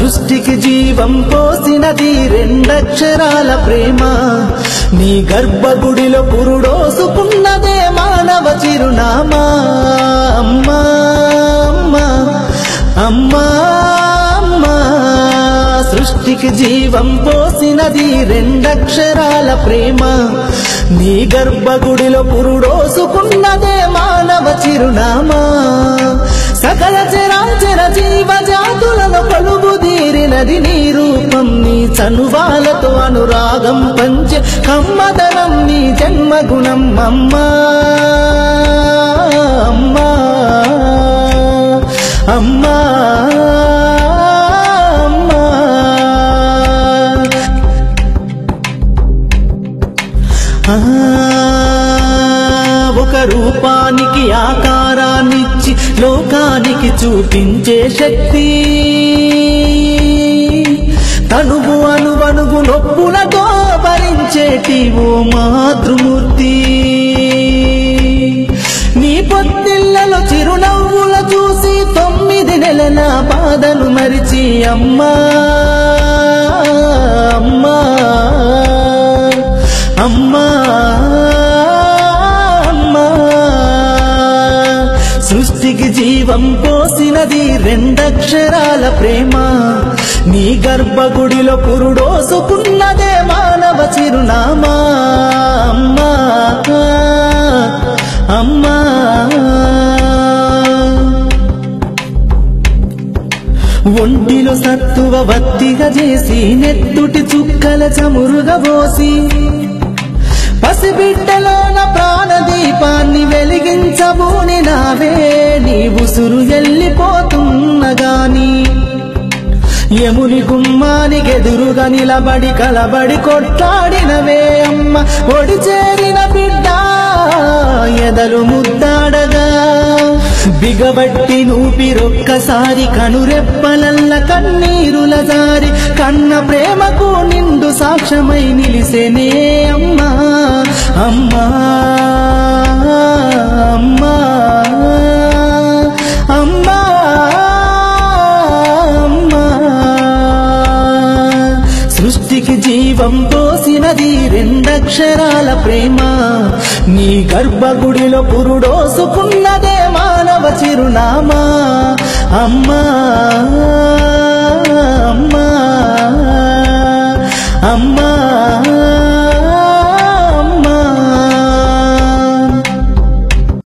సృష్టికి జీవం పోసినది రెండక్షరాల ప్రేమ నీ గర్భగుడిలో పురుడోసుకున్నదే మానవ చిరునామా అమ్మా అమ్మా అమ్మా అమ్మా సృష్టికి జీవం పోసినది రెండక్షరాల ప్రేమ నీ గర్భగుడిలో పురుడోసుకున్నదే మానవ చిరునామా సకల చరాచర జీవ జాతులను కొలువుదీరినది నీ రూపం నీ చనువాలతో అనురాగం పంచే కమ్మదనం నీ జన్మగుణం అమ్మా అమ్మా అమ్మా ఒక రూపానికి ఆకారాన్నిచ్చి లోకానికి చూపించే శక్తి తనువు అనువనువు నొప్పులతో భరించేటి ఓ మాతృమూర్తి నీ పొత్తిళ్లలో చిరునవ్వుల చూసి 9 నెలల బాధను మరిచి అమ్మా అమ్మా అమ్మా అమ్మా సృష్టికి జీవం పోసినది రెండక్షరాల ప్రేమ నీ గర్భగుడిలో పురుడోసుకున్నదే మానవ చిరునామా అమ్మా అమ్మా ఒంటిలో సత్తువ వత్తిగా చేసి నెత్తుటి చుక్కల చమురుగా పోసి పసిబిడ్డలోన ప్రాణదీపాన్ని వెలిగించబూని నావే నీ ఉసురు ఎల్లిపోతున్నగాని యముని గుమ్మానికి ఎదురుగా నిలబడి కలబడి కొట్లాడినవే అమ్మ ఒడి చేరిన బిడ్డ ఎదలు ముద్దాడగా బిగబట్టి నూపిరొక్కసారి కనురెప్పలల్ల కన్నీరుల జారి కన్న ప్రేమకు నిండు సాక్ష్యమై నిలిసెనే అమ్మా అమ్మా అమ్మా అమ్మా అమ్మా సృష్టికి జీవం పోసినది రెండక్షరాల ప్రేమ నీ గర్భగుడిలో పురుడోసుకున్నదే మానవ చిరునామా అమ్మా అమ్మా అమ్మా